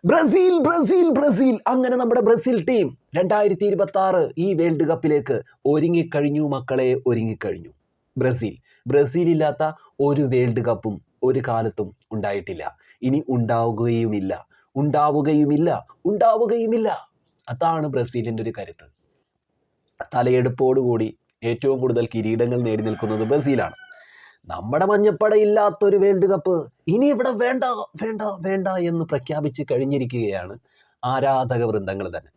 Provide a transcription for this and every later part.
Brazil Brazil Brazil അങ്ങനെ നമ്മുടെ Brazil team 2026 ഈ വേൾഡ് കപ്പിലേക്ക് ഒരുങ്ങിക്കഴിഞ്ഞു മക്കളെ, ഒരുങ്ങിക്കഴിഞ്ഞു. ബ്രസീൽ ഇല്ലാത്ത ഒരു വേൾഡ് കപ്പും ഒരു കാലത്തും ഉണ്ടായിട്ടില്ല, ഇനി ഉണ്ടാവുകയുമില്ല. അതാണ് ബ്രസീലിൻ്റെ ഒരു കരുത്ത്. തലയെടുപ്പോടുകൂടി ഏറ്റവും കൂടുതൽ കിരീടങ്ങൾ നേടി നിൽക്കുന്നത് ബ്രസീലാണ്. നമ്മുടെ മഞ്ഞപ്പടയില്ലാത്തൊരു വേൾഡ് കപ്പ് ഇനി ഇവിടെ വേണ്ട വേണ്ട വേണ്ട എന്ന് പ്രഖ്യാപിച്ച് കഴിഞ്ഞിരിക്കുകയാണ് ആരാധക വൃന്ദങ്ങൾ തന്നെ.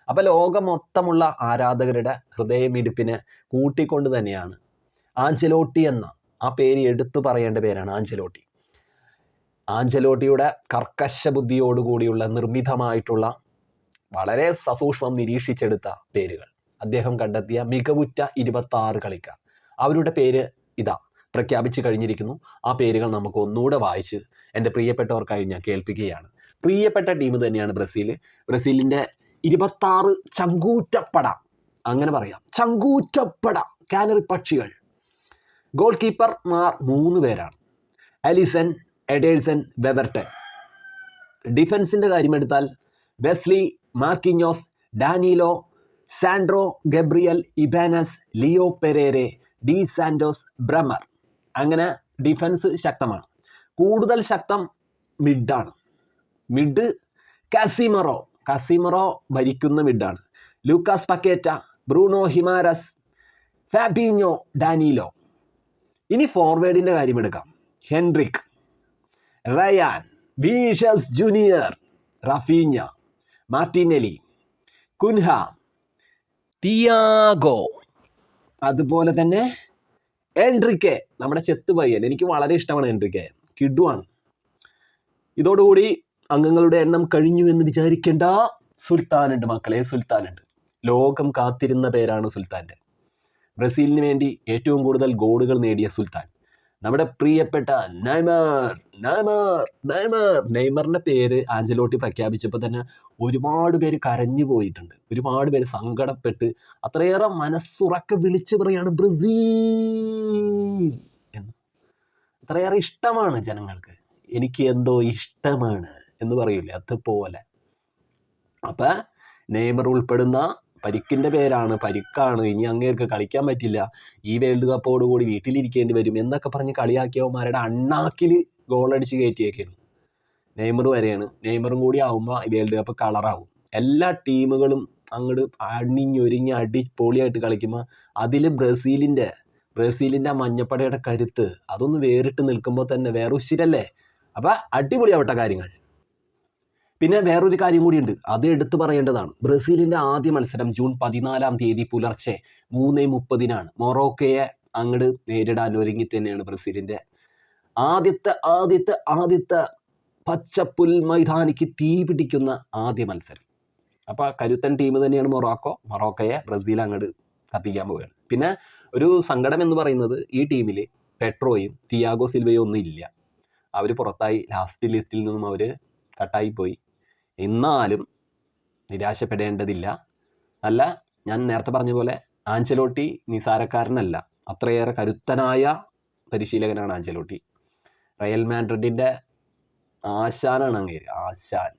അപ്പോൾ ലോകം മൊത്തമുള്ള ആരാധകരുടെ ഹൃദയമിടിപ്പിനെ കൂട്ടിക്കൊണ്ട് തന്നെയാണ് ആഞ്ചലോട്ടി എന്ന ആ പേര് എടുത്തു പറയേണ്ട പേരാണ് ആഞ്ചലോട്ടി. ആഞ്ചലോട്ടിയുടെ കർക്കശ ബുദ്ധിയോടുകൂടിയുള്ള നിർമ്മിതമായിട്ടുള്ള വളരെ സസൂക്ഷ്മം നിരീക്ഷിച്ചെടുത്ത പേരുകൾ, അദ്ദേഹം കണ്ടെത്തിയ മികവുറ്റ 26 കളിക്കാർ, അവരുടെ പേര് ഇതാ പ്രഖ്യാപിച്ചു കഴിഞ്ഞിരിക്കുന്നു. ആ പേരുകൾ നമുക്ക് ഒന്നുകൂടെ വായിച്ച് എൻ്റെ പ്രിയപ്പെട്ടവർക്കായി ഞാൻ കേൾപ്പിക്കുകയാണ്. പ്രിയപ്പെട്ട ടീം തന്നെയാണ് ബ്രസീലിൻ്റെ 26 ചങ്കൂറ്റപ്പട, അങ്ങനെ പറയാം, ചങ്കൂറ്റപ്പട കാനറി പക്ഷികൾ. ഗോൾ കീപ്പർമാർ 3 പേരാണ്, അലിസൺ, എഡേഴ്സൺ, വെവർട്ടൺ. ഡിഫൻസിൻ്റെ കാര്യമെടുത്താൽ Wesley, Marquinhos, Danilo, Sandro, Gabriel, Ibanez, Leo Pereira, de Santos, Bremer. അങ്ങനെ ഡിഫൻസ് ശക്തമാണ്. കൂടുതൽ ശക്തം മിഡാണ്. മിഡ് കസിമറോ ഭരിക്കുന്ന മിഡാണ്. Lucas Paqueta, Bruno Guimaraes, Fabinho, Danilo. ഇനി ഫോർവേഡിൻ്റെ കാര്യമെടുക്കാം. Hendrick, Rayan, Vinicius Junior, Raphinha, Martinelli, Cunha, Thiago, അതുപോലെ തന്നെ എൻട്രിക്കെ, നമ്മുടെ ചെത്ത് പയ്യൻ. എനിക്ക് വളരെ ഇഷ്ടമാണ് എൻട്രിക്കെ, കിഡുവാണ്. ഇതോടുകൂടി അംഗങ്ങളുടെ എണ്ണം കഴിഞ്ഞു എന്ന് വിചാരിക്കേണ്ട. സുൽത്താനുണ്ട് മക്കളെ, സുൽത്താനുണ്ട്. ലോകം കാത്തിരുന്ന പേരാണ് സുൽത്താൻ്റെ. ബ്രസീലിന് വേണ്ടി ഏറ്റവും കൂടുതൽ ഗോളുകൾ നേടിയ സുൽത്താൻ, നമ്മുടെ പ്രിയപ്പെട്ട നെയ്മറിൻ്റെ പേര് ആഞ്ചലോട്ടി പ്രഖ്യാപിച്ചപ്പോൾ തന്നെ ഒരുപാട് പേര് കരഞ്ഞു പോയിട്ടുണ്ട്, ഒരുപാട് പേര് സങ്കടപ്പെട്ട് അത്രയേറെ മനസ്സുറക്കെ വിളിച്ചു പറയാണ് ബ്രസീൽ എന്ന്. അത്രയേറെ ഇഷ്ടമാണ് ജനങ്ങൾക്ക്. എനിക്ക് എന്തോ ഇഷ്ടമാണ് എന്ന് പറയില്ലേ, അതുപോലെ. അപ്പം നെയ്മർ ഉൾപ്പെടുന്ന പരിക്കിൻ്റെ പേരാണ്, പരിക്കാണ്, ഇനി അങ്ങേർക്ക് കളിക്കാൻ പറ്റില്ല, ഈ വേൾഡ് കപ്പോടുകൂടി വീട്ടിലിരിക്കേണ്ടി വരും എന്നൊക്കെ പറഞ്ഞ് കളിയാക്കിയവന്മാരുടെ അണ്ണാക്കിൽ ഗോളടിച്ച് കയറ്റിയേക്കാണ്. നെയ്മർ വരെയാണ്. നെയ്മറും കൂടി ആകുമ്പോൾ വേൾഡ് കപ്പ് കളറാവും. എല്ലാ ടീമുകളും അങ്ങോട്ട് അണിഞ്ഞൊരുങ്ങി അടിപൊളിയായിട്ട് കളിക്കുമ്പോൾ അതിൽ ബ്രസീലിൻ്റെ മഞ്ഞപ്പടയുടെ കരുത്ത് അതൊന്ന് വേറിട്ട് നിൽക്കുമ്പോൾ തന്നെ വേറെ ഉശിരല്ലേ. അപ്പം അടിപൊളിയാവട്ടെ കാര്യങ്ങൾ. പിന്നെ വേറൊരു കാര്യം കൂടിയുണ്ട്, അത് എടുത്തു പറയേണ്ടതാണ്. ബ്രസീലിൻ്റെ ആദ്യ മത്സരം ജൂൺ 14-ാം തീയതി പുലർച്ചെ 3:30 മൊറോക്കയെ അങ്ങോട്ട് നേരിടാൻ ഒരുങ്ങി തന്നെയാണ് ബ്രസീലിൻ്റെ ആദ്യത്തെ പച്ചപ്പുൽ മൈതാനിക്ക് തീ പിടിക്കുന്ന ആദ്യ മത്സരം. അപ്പോൾ കരുത്തൻ ടീം തന്നെയാണ് മൊറോക്കയെ ബ്രസീൽ അങ്ങോട്ട് കത്തിക്കാൻ പോവുകയാണ്. പിന്നെ ഒരു സങ്കടം എന്ന് പറയുന്നത്, ഈ ടീമിൽ പെട്രോയും തിയാഗോ സിൽവയും ഒന്നും ഇല്ല. അവർ പുറത്തായി, ലാസ്റ്റ് ലിസ്റ്റിൽ നിന്നും അവർ കട്ടായിപ്പോയി. എന്നാലും നിരാശപ്പെടേണ്ടതില്ല. ഞാൻ നേരത്തെ പറഞ്ഞ പോലെ ആഞ്ചലോട്ടി നിസാരക്കാരനല്ല, അത്രയേറെ കരുത്തനായ പരിശീലകനാണ് ആഞ്ചലോട്ടി. റയൽ മാഡ്രിഡിൻ്റെ ആശാനാണ് അങ്ങേര്, ആശാൻ.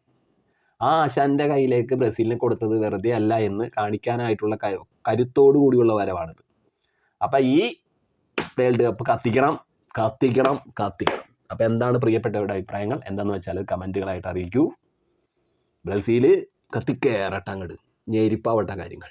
ആ ആശാൻ്റെ കയ്യിലേക്ക് ബ്രസീലിനെ കൊടുത്തത് വെറുതെ അല്ല എന്ന് കാണിക്കാനായിട്ടുള്ള കരുത്തോടു കൂടിയുള്ള വരവാണിത്. അപ്പം ഈ വേൾഡ് കപ്പ് കത്തിക്കണം. അപ്പം എന്താണ് പ്രിയപ്പെട്ടവരുടെ അഭിപ്രായങ്ങൾ എന്താണെന്ന് വെച്ചാൽ കമൻറ്റുകളായിട്ട് അറിയിക്കൂ. ബ്രസീൽ കത്തിക്കേറട്ടെ, അങ്ങോട്ട് ഞെരിപ്പാവട്ടെ കാര്യങ്ങൾ.